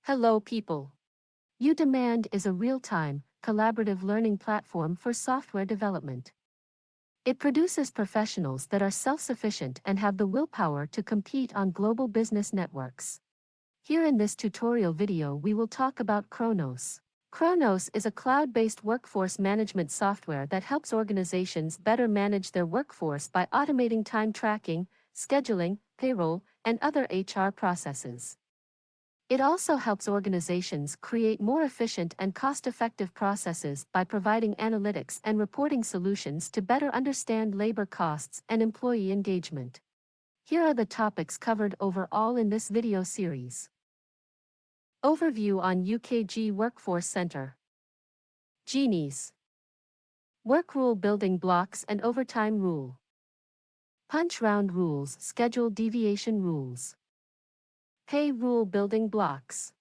Hello, people. uDemand is a real-time, collaborative learning platform for software development. It produces professionals that are self-sufficient and have the willpower to compete on global business networks. Here in this tutorial video we will talk about Kronos. Kronos is a cloud-based workforce management software that helps organizations better manage their workforce by automating time tracking, scheduling, payroll, and other HR processes. It also helps organizations create more efficient and cost-effective processes by providing analytics and reporting solutions to better understand labor costs and employee engagement. Here are the topics covered overall in this video series. Overview on UKG Workforce Center. Genies. Work rule building blocks and overtime rule. Punch round rules, schedule deviation rules. Pay rule building blocks.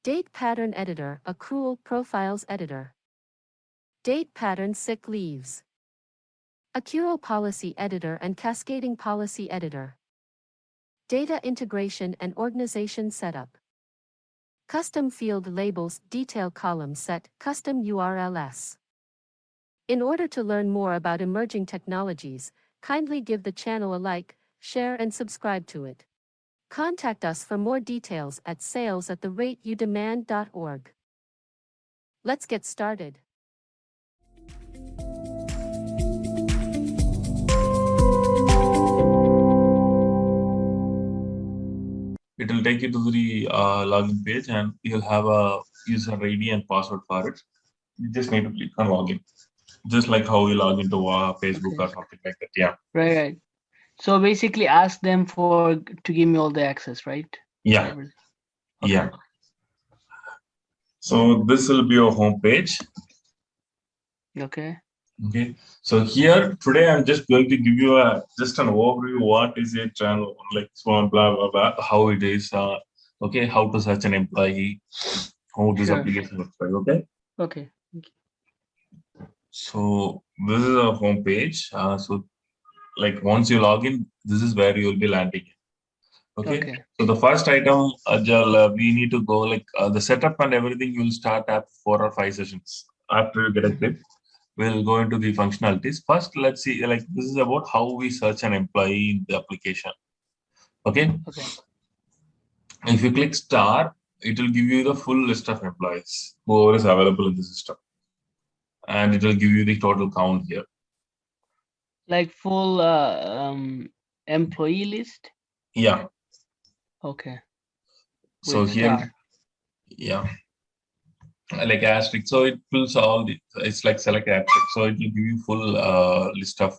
Date pattern editor, accrual profiles editor. Date pattern sick leaves. Accrual policy editor and cascading policy editor. Data integration and organization setup. Custom field labels, detail column set, custom URLs. In order to learn more about emerging technologies, kindly give the channel a like, share and subscribe to it. Contact us for more details at sales@udemand.org. Let's get started. It will take you to the login page and you'll have a user ID and password for it. You just need to click on login. Just like how you log into Facebook or something like that. Yeah. Right. So basically ask them to give me all the access, right? Yeah. Okay. Yeah. So this will be your home page. Okay. Okay. So here today I'm just going to give you just an overview. What is a channel, like blah blah blah, how it is. Okay, how to search an employee, how this application looks like. Okay. Okay. So this is a home page. So like once you log in, this is where you will be landing. Okay. So the first item, we need to go like the setup and everything. You will start at 4 or 5 sessions. After you get a grip, we'll go into the functionalities. First, let's see. Like this is about how we search an employee in the application. Okay. If you click star, it will give you the full list of employees whoever is available in the system, and it will give you the total count here. Like full employee list? Yeah. Okay. So here, yeah, like asterisk. So it pulls all the, it's like select asterisk. So it will give you full list of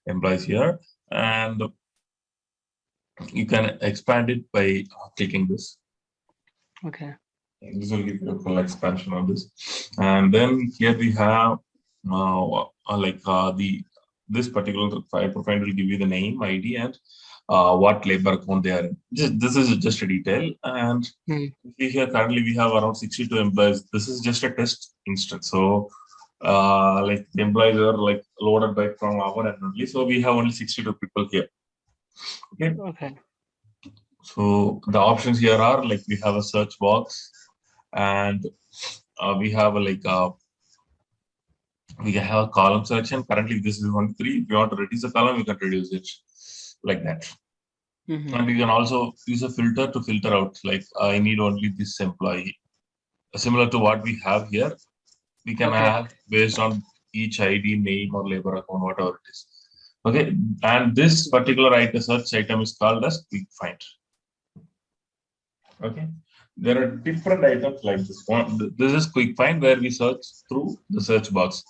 employees here, and you can expand it by clicking this. Okay. This will give you a full expansion of this. And then here we have this particular file profile will give you the name, ID, and what labor account they are in. This is just a detail. And here currently we have around 62 employees. This is just a test instance. So like the employees are like loaded back from our end only. So we have only 62 people here. Okay. So the options here are like we have a search box, and we have we can have a column selection. Currently this is 1 3. If you want to reduce the column, you can reduce it like that. And you can also use a filter to filter out, like I need only this employee. Similar to what we have here, we can have based on each ID, name or labor account, whatever it is. Okay, and this particular item, search item, is called as quick find. Okay, there are different items like this one. This is quick find where we search through the search box.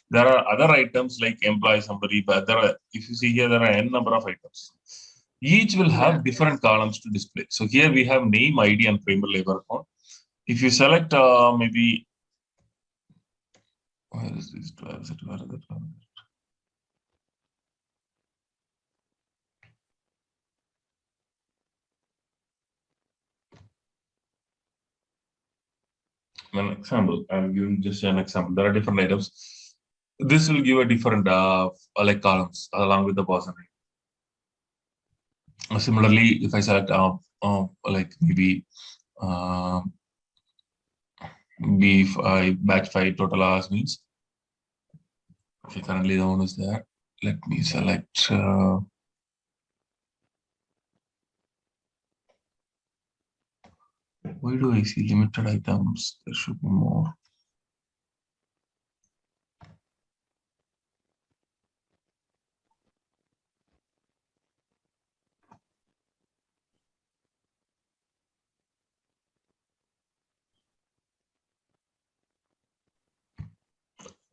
There are other items like employee summary, but there are, if you see here, there are n number of items. Each will have different columns to display. So here we have name, ID, and primary labor account. If you select maybe, where is this? Where is it? Where is it? An example. I'm giving just an example. There are different items. This will give a different like columns along with the person. Similarly, if I select like maybe B5 batch 5 total hours means. Okay, currently the one is there. Let me select. Why do I see limited items? There should be more.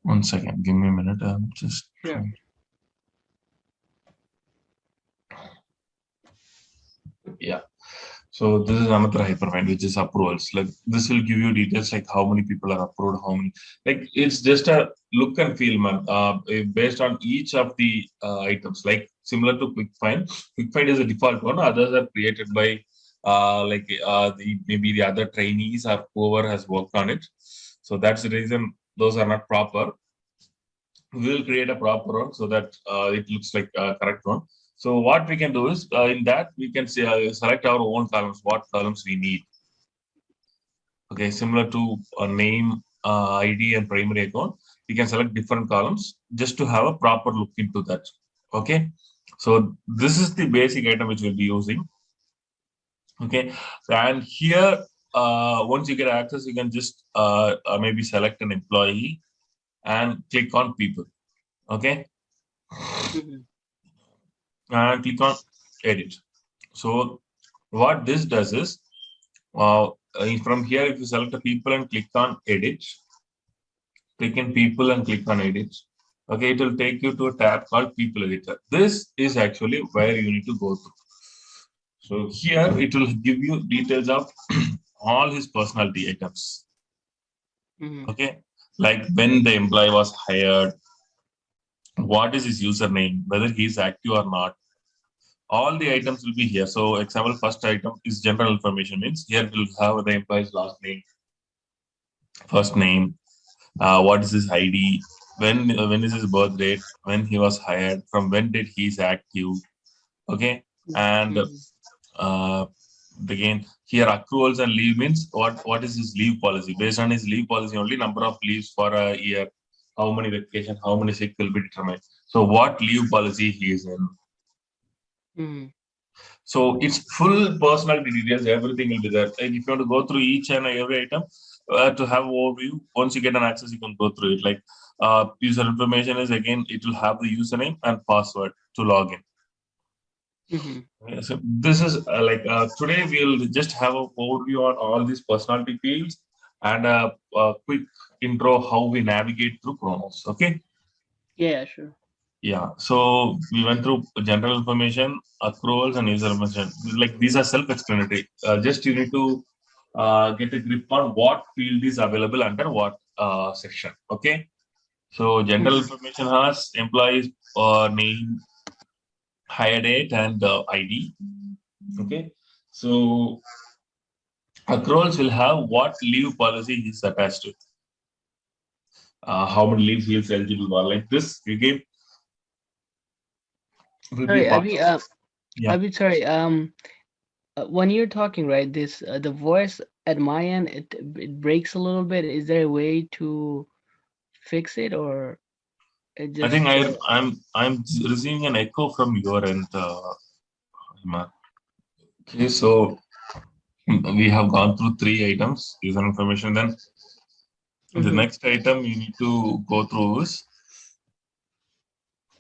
One second, give me a minute. I'm just trying. Yeah. So this is another hypermind, which is approvals. Like this will give you details like how many people are approved, how many. Like it's just a look and feel, man. Based on each of the items, like similar to quick find. Quick find is a default one. Others are created by maybe the other trainees or whoever has worked on it. So that's the reason those are not proper. We will create a proper one so that it looks like a correct one. So what we can do is in that we can say, select our own columns, what columns we need. Okay, similar to a name, ID, and primary account, we can select different columns just to have a proper look into that. Okay, so this is the basic item which we'll be using. Okay, and here once you get access, you can just maybe select an employee and click on people. Okay. And click on edit. So what this does is, from here, if you select the people and click on edit, click in people and click on edit. Okay, it will take you to a tab called people editor. This is actually where you need to go to. So here it will give you details of all his personality items. Okay, like when the employee was hired, what is his username, whether he is active or not. All the items will be here. So example, first item is general information, means here it will have the employee's last name, first name, what is his ID, when is his birth date, when he was hired, from when did he is active. Okay, and again here accruals and leave means what is his leave policy. Based on his leave policy only, number of leaves for a year, how many vacation, how many sick will be determined. So what leave policy he is in. So it's full personality details, everything will be there. Like if you want to go through each and every item to have overview, once you get an access, you can go through it. Like user information is, again, it will have the username and password to log in. So this is today we'll just have an overview on all these personality fields and a quick intro how we navigate through Kronos. Okay. Yeah, sure. Yeah, so we went through general information, accruals, and user information. Like these are self-explanatory. Just you need to get a grip on what field is available under what section. Okay, so general information has employees name, hire date, and ID. Okay, so accruals will have what leave policy is attached to. How many leaves he is eligible for. Like this, you give. Sorry, Yeah. sorry. When you're talking, right, this the voice at my end, it breaks a little bit. Is there a way to fix it, or it just? I think I'm receiving an echo from your end, Okay, so we have gone through 3 items, user information. Then the next item you need to go through is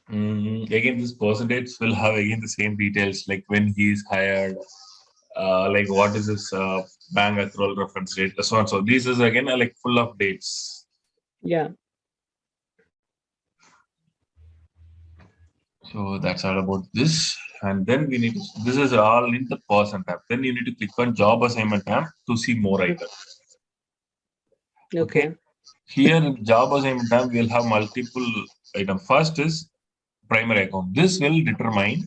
again this percentage will have again the same details, like when he is hired, like what is his bank accrual reference date, so on. So this is again like full of dates. Yeah. So that's all about this. And then we need to, this is all in the person tab. Then you need to click on job assignment tab to see more items. Okay. Here in job assignment tab, we'll have multiple items. First is primary account. This will determine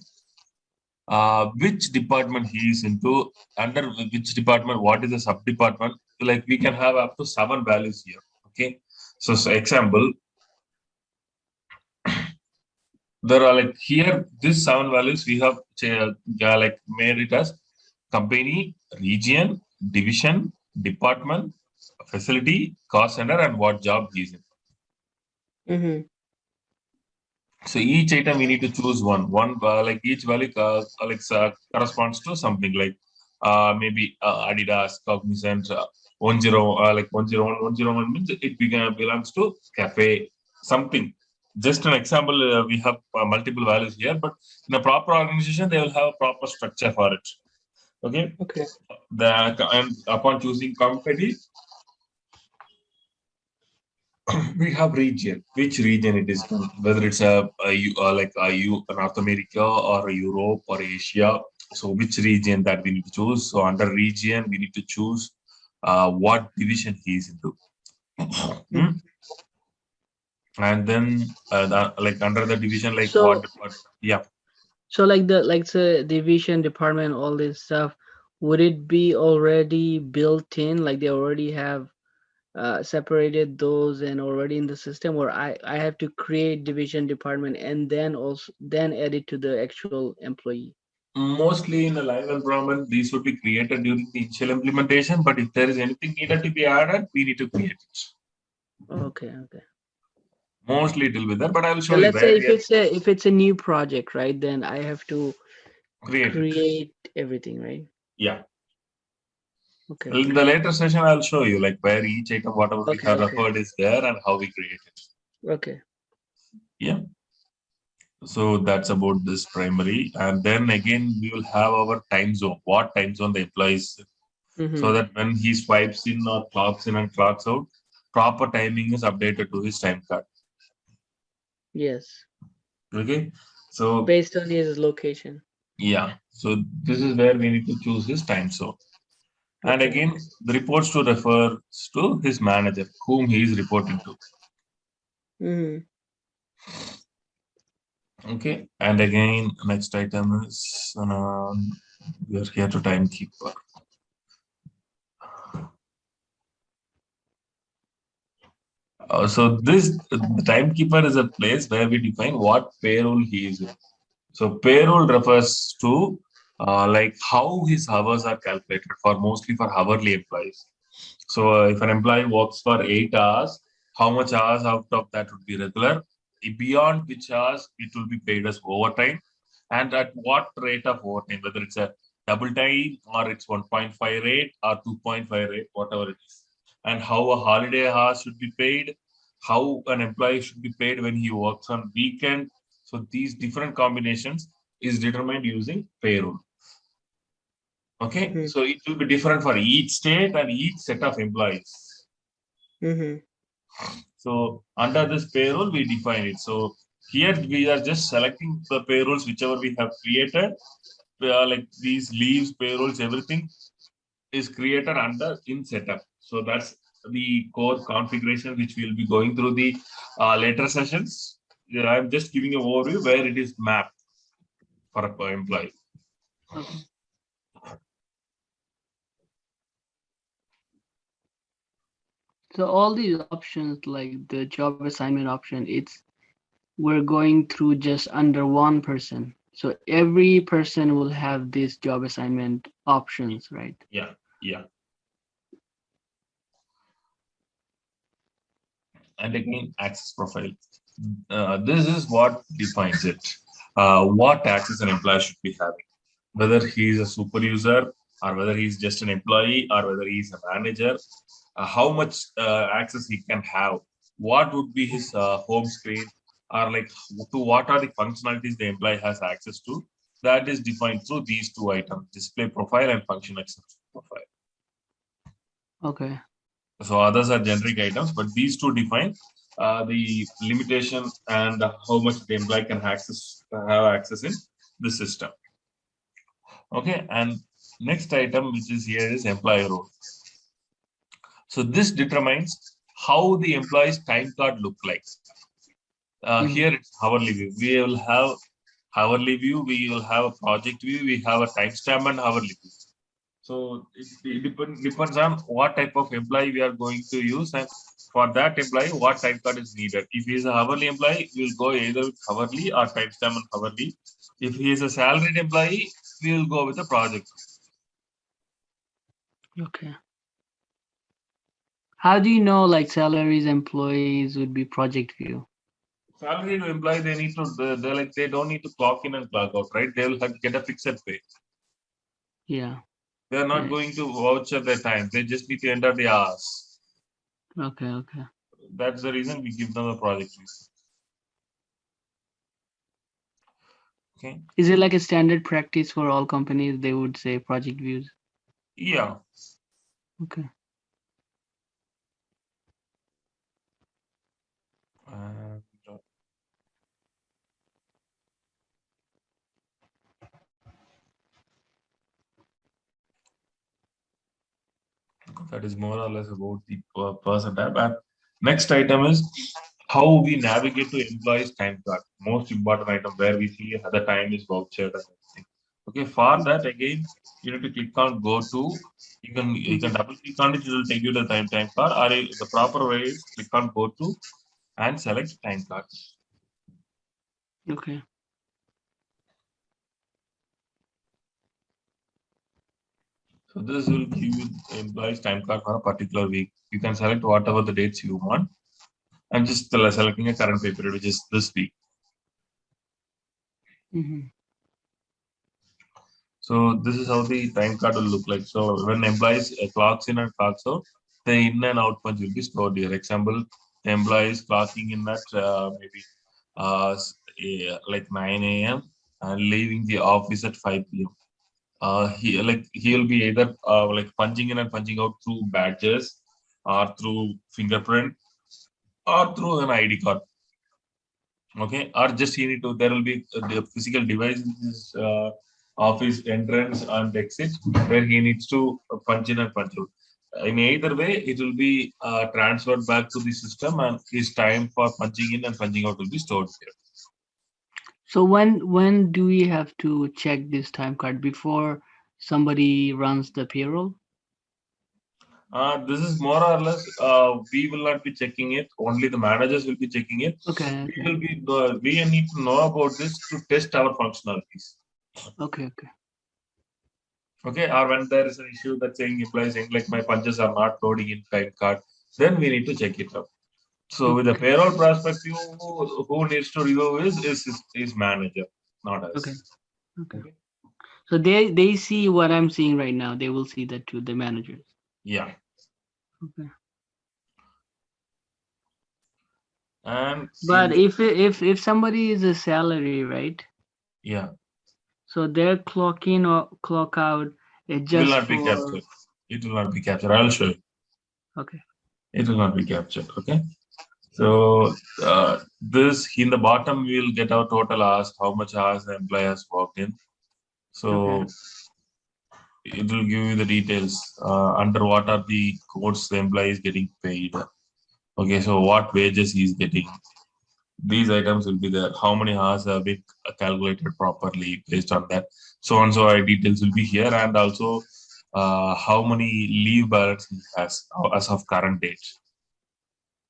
which department he is into, under which department, what is the sub department. Like we can have up to 7 values here. Okay. So example, there are like here, these 7 values we have like made it as company, region, division, department, facility, cost center, and what job he's in. So each item we need to choose one. Like each value corresponds to something like maybe Adidas, Cognizant, 10 like 101, 101 means it belongs to cafe, something. Just an example, we have multiple values here, but in a proper organization, they will have a proper structure for it. Okay. Okay. And upon choosing company, we have region, which region it is from, whether it's North America or Europe or Asia. So which region that we need to choose. So under region, we need to choose what division he is into. And then like under the division, like So yeah. so like the division department, all this stuff, would it be already built in? Like they already have separated those and already in the system, or I have to create division department and then also then add it to the actual employee? Mostly in the live environment, these would be created during the initial implementation. But if there is anything needed to be added, we need to create it. Okay. Mostly it will be there, but I will So show you let's where say we are if it's a new project, right? Then I have to created. create everything, right? Yeah. Okay. In the later session, I'll show you like where each item, whatever we have referred is there and how we create it. Okay. Yeah. So that's about this primary. And then again, we will have our time zone, what time zone the employees, so that when he swipes in or clocks in and clocks out, proper timing is updated to his time card. Yes. Okay. So Based on his location. yeah. So this is where we need to choose his time zone. And Okay. again, the reports to refers to his manager, whom he is reporting to. Okay, and again, next item is we are here to timekeeper. So this the timekeeper is a place where we define what payroll he is in. So payroll refers to like how his hours are calculated for mostly for hourly employees. So if an employee works for 8 hours, how much hours out of that would be regular? Beyond which hours it will be paid as overtime, and at what rate of overtime, whether it's a double time or it's 1.5 rate or 2.5 rate, whatever it is, and how a holiday hours should be paid, how an employee should be paid when he works on weekend. So these different combinations is determined using payroll. Okay, so it will be different for each state and each set of employees. So under this payroll, we define it. So here we are just selecting the payrolls, whichever we have created. Like these leaves, payrolls, everything is created under in setup. So that's the core configuration, which we'll be going through the later sessions. Yeah, I'm just giving an overview where it is mapped for a employee. Okay. So all these options, like the job assignment option, we're going through just under one person. So every person will have these job assignment options, right? Yeah. And again, access profile. This is what defines it. What access an employee should be having, whether he is a super user or whether he is just an employee or whether he is a manager, how much access he can have, what would be his home screen, or like to what are the functionalities the employee has access to. That is defined through these two items: display profile and function access profile. Okay. So others are generic items, but these two define the limitation and how much the employee can have access in the system. Okay, and next item which is here is employee role. So this determines how the employee's time card look like. Here it's hourly view. We will have hourly view. We will have a project view. We have a timestamp and hourly view. So it depends on what type of employee we are going to use, and for that employee, what time card is needed. If he is a hourly employee, we will go either with hourly or timestamp and hourly. If he is a salaried employee, we will go with the project. Okay. How do you know like salaries employees would be project view? Salary to employee, they need to, they don't need to clock in and clock out, right? They will get a fixed pay. Yeah. They are not Yeah. going to voucher their time. They just need to enter the hours. Okay. Okay. That's the reason we give them a project view. Okay. Is it like a standard practice for all companies? They would say project views. Yeah. Okay. And that is more or less about the person tab. And next item is how we navigate to employees time card. Most important item where we see the time is vouchered and everything. Okay, for that again, you need to click on go to. You can Mhm. double click on it. It will take you to the time card. Or the proper way is click on go to and select time card. Okay. So this will give you employees time card for a particular week. You can select whatever the dates you want. I'm just selecting a current pay period, which is this week. Hmm. So this is how the time card will look like. So when employees clocks in and clocks out, the in and out punch will be stored here. Example, the employee is clocking in at maybe like 9 a.m. and leaving the office at 5 p.m. He'll be either like punching in and punching out through badges or through fingerprint or through an ID card. Okay, or just he need to, there will be the physical device in his office entrance and exit where he needs to punch in and punch out. In either way, it will be transferred back to the system and his time for punching in and punching out will be stored there. So when do we have to check this time card before somebody runs the payroll? This is more or less, we will not be checking it, only the managers will be checking it. Okay. We Okay. will be, we need to know about this to test our functionalities. Okay. Okay. Okay, or when there is an issue that saying employee saying like my punches are not loading in time card, then we need to check it out. So with the Okay. payroll perspective, who needs to review is manager, not Okay. us. Okay. Okay. So they see what I'm seeing right now. They will see that too. The managers. Yeah. Okay. And But see, if somebody is a salary, right? yeah, So their clock in or clock out is will just not be for. captured. It will not be captured. I'll show you. Okay. It will not be captured. Okay. So this in the bottom we will get our total hours, how much hours the employee has worked in. Okay. So it will give you the details under what are the codes the employee is getting paid. Okay, so what wages he is getting. These items will be there. How many hours have been calculated properly based on that. So on so details will be here, and also how many leave balance he has as of current date.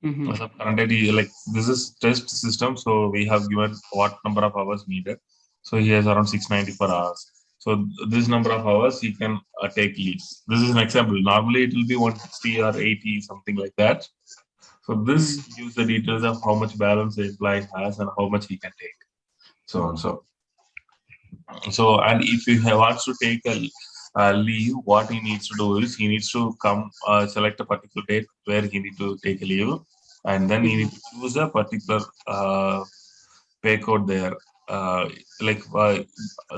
Mm-hmm. As of current date, like this is test system, so we have given what number of hours needed. So he has around 694 hours. So this number of hours he can take leaves. This is an example. Normally it will be 160 or 80, something like that. So this Mm-hmm. gives the details of how much balance the employee has and how much he can take. So on so. And if he wants to take a leave, what he needs to do is he needs to come select a particular date where he need to take a leave, and then he Mm-hmm. need to choose a particular pay code there. Like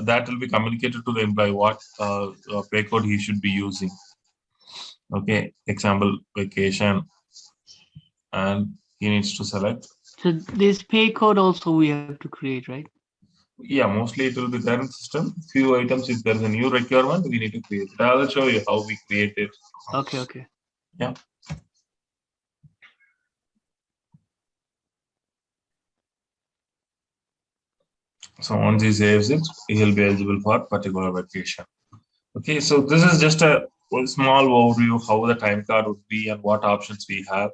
that will be communicated to the employee what pay code he should be using. Okay, example vacation, and he needs to select. So this pay code also we have to create, right? Yeah, mostly it will be there in system. Few items, if there's a new requirement, we need to create it. I will show you how we create it. Okay. Okay. Yeah. So once he saves it, he'll be eligible for particular vacation. Okay, so this is just a small overview of how the time card would be and what options we have.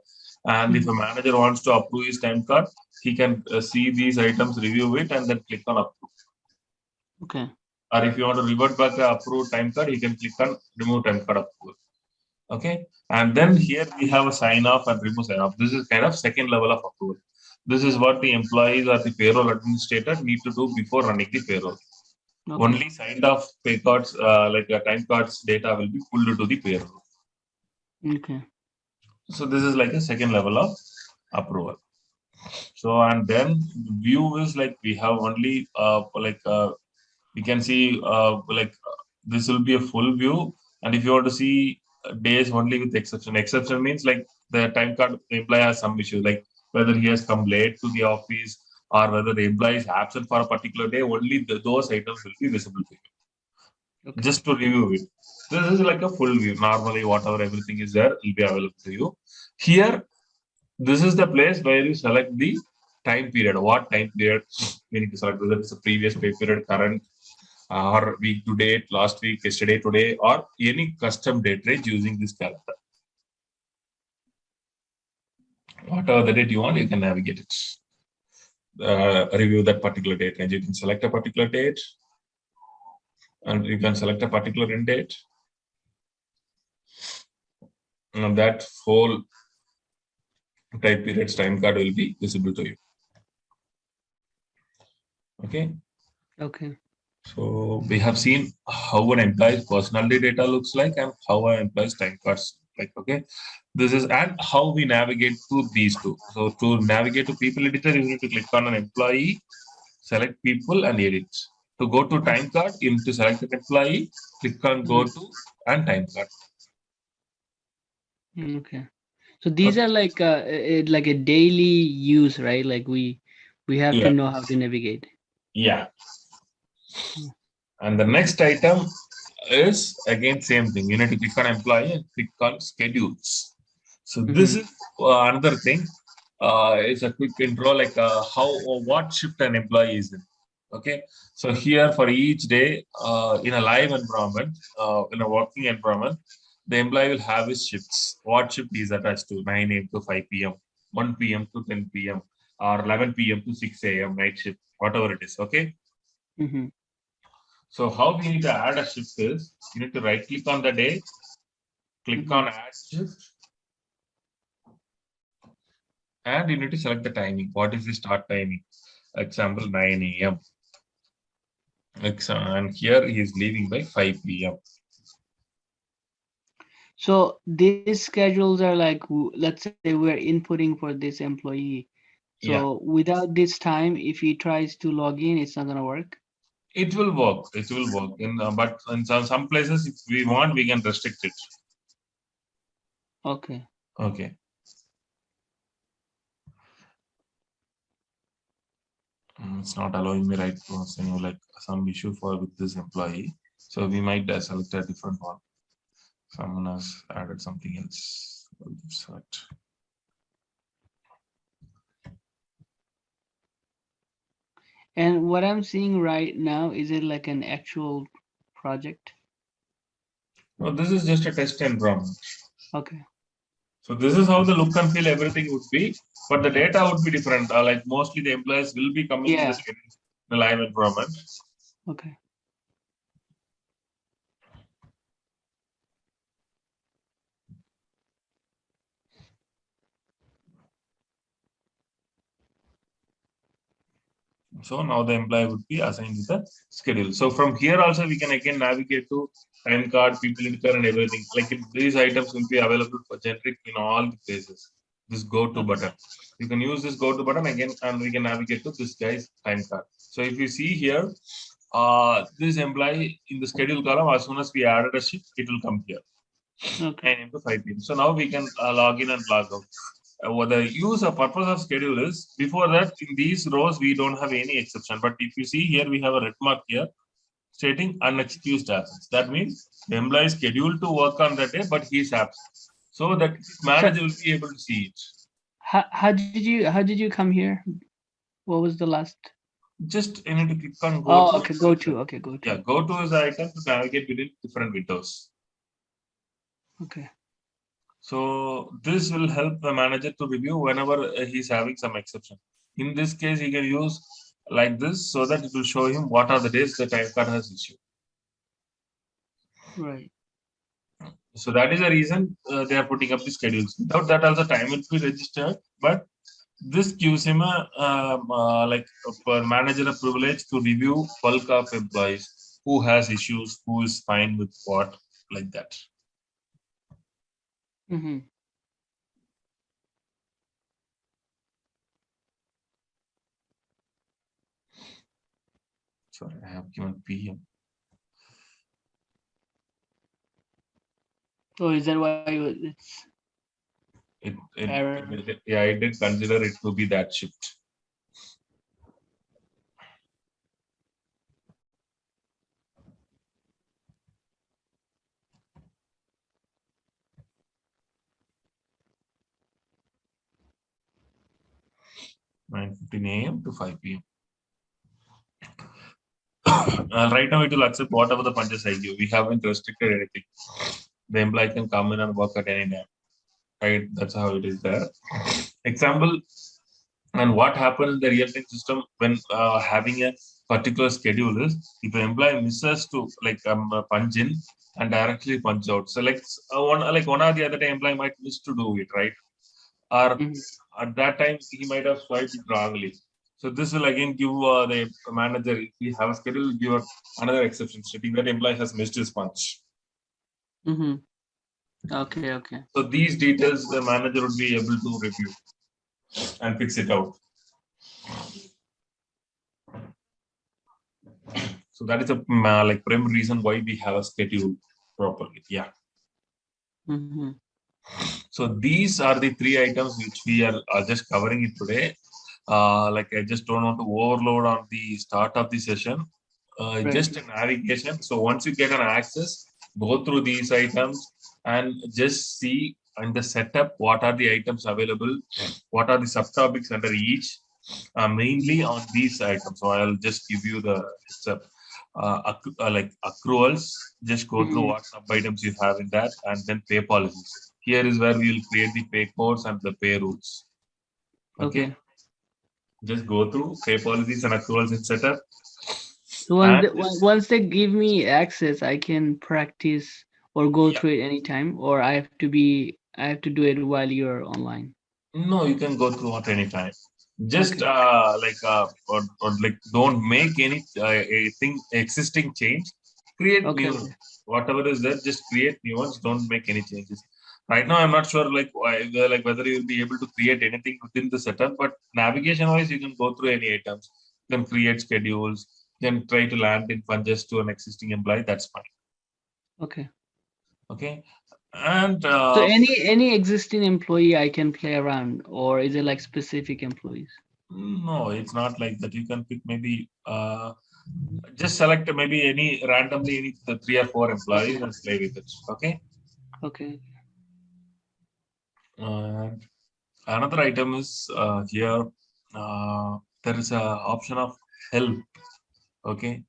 And if a Mm-hmm. manager wants to approve his time card, he can see these items, review it, and then click on approve. Okay. Or if you want to revert back the approved time card, he can click on remove time card approval. Okay, and then here we have a sign off and remove sign off. This is kind of second level of approval. This is what the employees or the payroll administrator need to do before running the payroll. Okay. Only signed off pay cards, like time cards data will be pulled to the payroll. Okay. So this is like a second level of approval. So and then view is like we have only we can see this will be a full view, and if you want to see days only with exception. Exception means like the time card employee has some issue, like whether he has come late to the office or whether the employee is absent for a particular day. Only those items will be visible to you. Okay. Just to review it. This is like a full view. Normally, whatever everything is there will be available to you. Here, this is the place where you select the time period. What time period we need to select, whether it's a previous pay period, current, or week to date, last week, yesterday, today, or any custom date range using this calendar. Whatever the date you want, you can navigate it. Review that particular date range. You can select a particular date, and you can select a particular end date. And that whole time period's time card will be visible to you. Okay. Okay. So we have seen how an employee's personality data looks like and how an employee's time cards look like. Okay. This is and how we navigate to these two. So to navigate to people editor, you need to click on an employee, select people and edit. To go to time card, you need to select an employee, click on go to and time card. Okay. So these Okay. are like a daily use, right? Like we have to Yeah. know how to navigate. Yeah. Hmm. And the next item is again same thing. You need to click on employee and click on schedules. So this Mm-hmm. is another thing. It's a quick intro, like how or what shift an employee is in. Okay. So here for each day in a live environment, in a working environment, the employee will have his shifts. What shift is attached to 9 a.m. to 5 p.m., 1 p.m. to 10 p.m., or 11 p.m. to 6 a.m. night shift, whatever it is. Okay. Mm-hmm. So how we need to add a shift is you need to right click on the day, click Mm-hmm. on add shift, and you need to select the timing. What is the start timing? Example 9 a.m. And here he is leaving by 5 p.m. So these schedules are like, let's say we're inputting for this employee. Yeah, So without this time, if he tries to log in, it's not gonna work. it will work. It will work. But in some places, if we want, we can restrict it. Okay. Okay. It's not allowing me right to saying like some issue for with this employee. So we might select a different one. Someone has added something else. We'll just select. And what I'm seeing right now, is it like an actual project? No, this is just a test environment. Okay. So this is how the look and feel everything would be, but the data would be different. Like mostly the employees will be coming in the Yeah. schedule, the live environment. Okay. So now the employee would be assigned with the schedule. So from here also we can again navigate to time card, people indicator and everything. Like these items will be available for generic in all the places. This go to Okay. button. You can use this go to button again and we can navigate to this guy's time card. So if you see here, this employee in the schedule column, as soon as we added a shift, it will come here. Okay. 9 to 5 p.m. So now we can log in and log out. What the use or purpose of schedule is, before that, in these rows, we don't have any exception. But if you see here, we have a red mark here stating unexcused absence. That means the employee is scheduled to work on that day, but he is absent. So that So manager will be able to see it. how did you come here? What was the last? Just you need to click on go Oh, to. okay. Go to. Okay. Go Yeah, to. go to is the item to navigate between different windows. Okay. So this will help the manager to review whenever he's having some exception. In this case, he can use like this so that it will show him what are the days the time card has issued. Right. So that is the reason they are putting up the schedules. Without that, also time will be registered. But this gives him a manager a privilege to review bulk of employees who has issues, who is fine with what, like that. Mm-hmm. Sorry, I have given PM. Oh, is that why it's error? Yeah, I did consider it to be that shift. (9:15 a.m. to 5 p.m.) Right now, it will accept whatever the punches I give. We haven't restricted anything. The employee can come in and work at any time. Right? That's how it is there. Example, and what happens in the real-time system when having a particular schedule is if an employee misses to punch in and directly punch out. So one or the other day employee might miss to do it, right? Or Mm-hmm. at that time he might have swiped it wrongly. So this will again give the manager, if we have a schedule, give another exception stating that employee has missed his punch. Mm-hmm. Okay, okay. So these details the manager would be able to review and fix it out. So that is a primary reason why we have a schedule properly. Yeah. Mm-hmm. So these are the three items which we are just covering it today. I just don't want to overload on the start of the session. Right. Just a navigation. So once you get an access, go through these items and just see and the setup what are the items available, what are the subtopics under each, mainly on these items. So I'll just give you the heads up. Like accruals, just go through Mm-hmm. what sub items you have in that, and then pay policies. Here is where we will create the pay codes and the pay rules. Okay, Okay. just go through pay policies and accruals in setup, So and just once they give me access, I can practice or go yeah. through it anytime, or I have to do it while you're online. No, you can go through at any time. Just Okay. or don't make any thing existing change. Create Okay. new Okay. ones. Whatever is there, just create new ones. Don't make any changes. Right now, I'm not sure whether you'll be able to create anything within the setup. But navigation wise, you can go through any items. You can create schedules. You can try to land in punches to an existing employee. That's fine. Okay. Okay, and So any existing employee I can play around, or is it like specific employees? no, it's not like that. You can pick maybe just select maybe any randomly any the 3 or 4 employees Okay. and play with it. Okay. Okay. And another item is here. There is a option of help. Okay.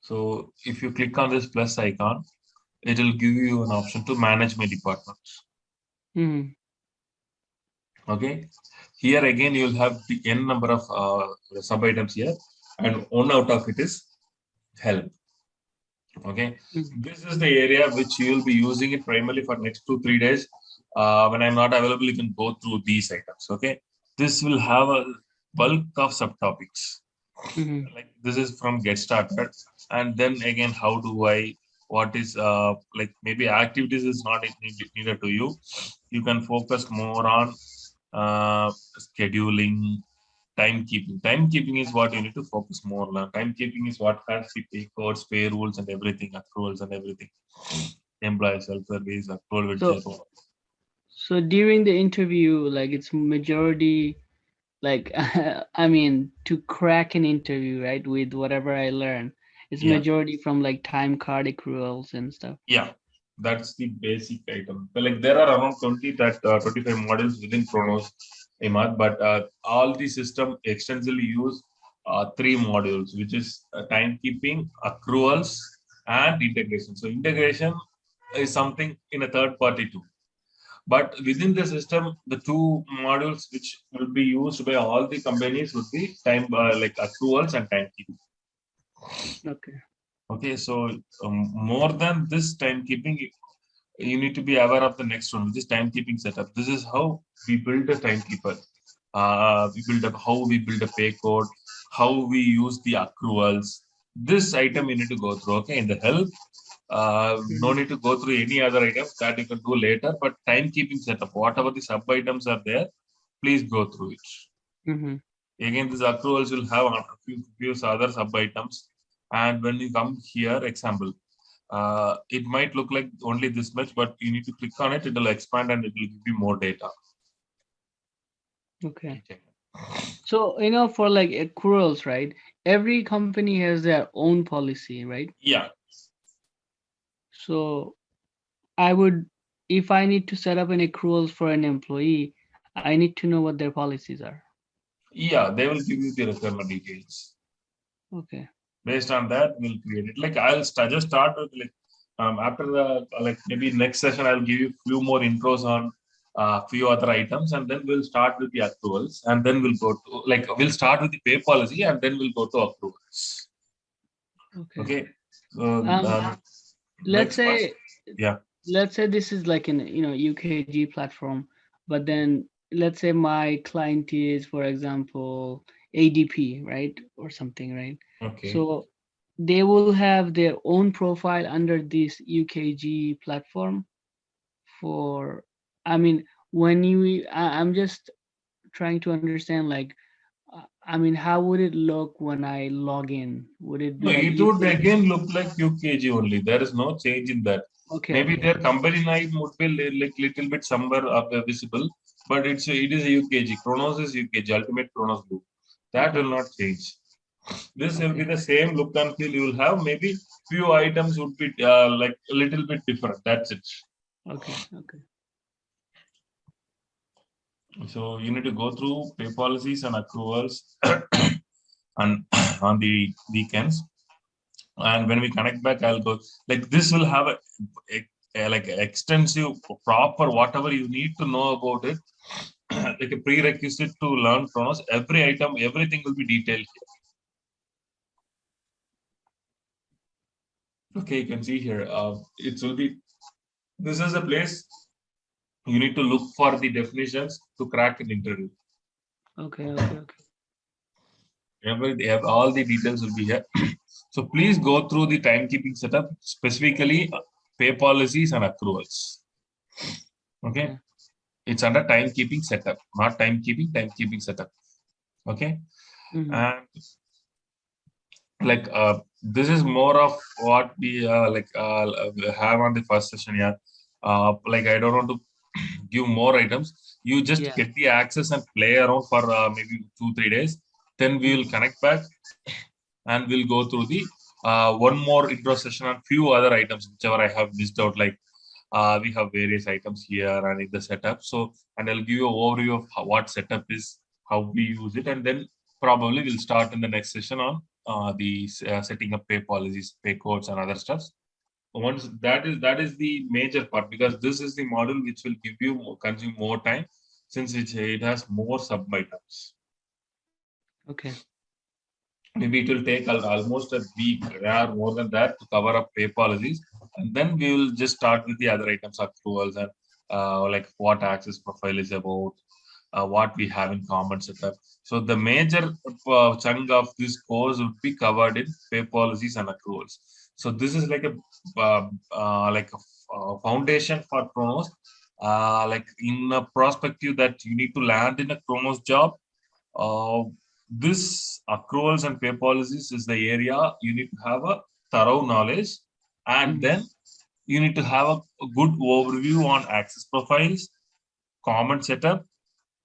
So if you click on this plus icon, it will give you an option to manage my department. Hmm. Okay. Here again, you will have the n number of sub items here, and one out of it is help. Okay, Hmm. this is the area which you will be using it primarily for next 2 3 days. When I'm not available, you can go through these items. Okay, this will have a bulk of subtopics. Hmm. Like this is from get started, and then again, how do I? What is maybe activities is not needed to you. You can focus more on scheduling, timekeeping. Timekeeping is what you need to focus more on. Timekeeping is what has the pay codes, pay rules, and everything, accruals and everything. Employee self-service, accrual So widget. so during the interview, like it's majority like I mean to crack an interview, right? With whatever I learn, it's Yeah, majority from like time card accruals and stuff. yeah. That's the basic item. But like there are around 20 that 25 models within Kronos, Imad, but all the system extensively use 3 modules, which is timekeeping, accruals, and integration. So integration is something in a third party too. But within the system, the 2 modules which will be used by all the companies would be time accruals and timekeeping. Okay. Okay, so more than this timekeeping, you need to be aware of the next one, which is timekeeping setup. This is how we build a timekeeper. We build up how we build a pay code, how we use the accruals. This item you need to go through. Okay, in the help, no Mm-hmm. need to go through any other items that you can do later. But timekeeping setup, whatever the sub items are there, please go through it. Mm-hmm. Again, these accruals will have a few other sub items. And when you come here, example, it might look like only this much, but you need to click on it. It will expand and it will give you more data. Okay. Okay. So, for like accruals, right? Every company has their own policy, right? Yeah. So I would, if I need to set up an accruals for an employee, I need to know what their policies are. Yeah, they will give you the requirement details. Okay. Based on that, we'll create it. Like I'll just start with like after the like maybe next session I'll give you few more intros on few other items, and then we'll start with the accruals, and then we'll go to like we'll start with the pay policy, and then we'll go to accruals. Okay. Okay. So Let's next part. say Yeah. let's say this is like an UKG platform, but then let's say my client is, for example, ADP, right, or something, right? Okay. So they will have their own profile under this UKG platform for, I mean, I'm just trying to understand, like, I mean, how would it look when I log in? Would it No, be like it would UK? again look like UKG only. There is no change in that. Okay, Maybe okay, their company name would be like little bit somewhere up visible, but it is a UKG. Kronos is UKG, Ultimate Kronos Group. That okay, will not change. This will be okay, the same look and feel you will have. Maybe few items would be like a little bit different. That's it. okay, okay. So you need to go through pay policies and accruals and on the weekends. And when we connect back, I'll go like this will have a like extensive proper whatever you need to know about it, like a prerequisite to learn Kronos. Every item, everything will be detailed here. Okay, you can see here. It will be. This is a place you need to look for the definitions to crack an interview. Okay, okay, okay. All the details will be here. So please go through the timekeeping setup, specifically pay policies and accruals. Okay, Okay. it's under timekeeping setup, not timekeeping setup. Okay, Mm-hmm. and like this is more of what we have on the first session. Yeah, like I don't want to give more items. You just Yeah. get the access and play around for maybe 2-3 days. Then we will Mm-hmm. connect back and we'll go through the one more intro session on few other items whichever I have missed out. Like we have various items here and in the setup. So and I'll give you an overview of what setup is, how we use it, and then probably we'll start in the next session on the setting up pay policies, pay codes, and other stuff. Once that is the major part, because this is the model which will give you consume more time, since it has more sub items. Okay. Maybe it will take almost a week or more than that to cover up pay policies, and then we will just start with the other items, accruals, and like what access profile is about, what we have in common setup. So the major chunk of this course would be covered in pay policies and accruals. So this is like a foundation for Kronos. Like in a perspective that you need to land in a Kronos job, uh, this accruals and pay policies is the area you need to have a thorough knowledge, and Mm-hmm. then you need to have a good overview on access profiles, common setup,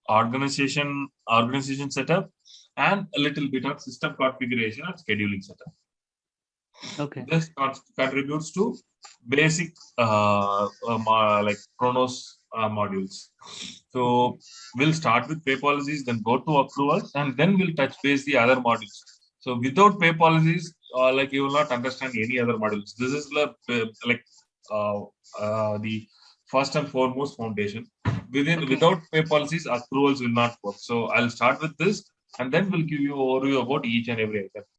organization setup, and a little bit of system configuration and scheduling setup. Okay. This contributes to basic like Kronos modules. Okay. So we'll start with pay policies, then go to approvals, and then we'll touch base the other modules. So without pay policies, like you will not understand any other modules. This is uh, the first and foremost foundation. Okay. Without pay policies, approvals will not work. So I'll start with this, and then we'll give you overview about each and every item.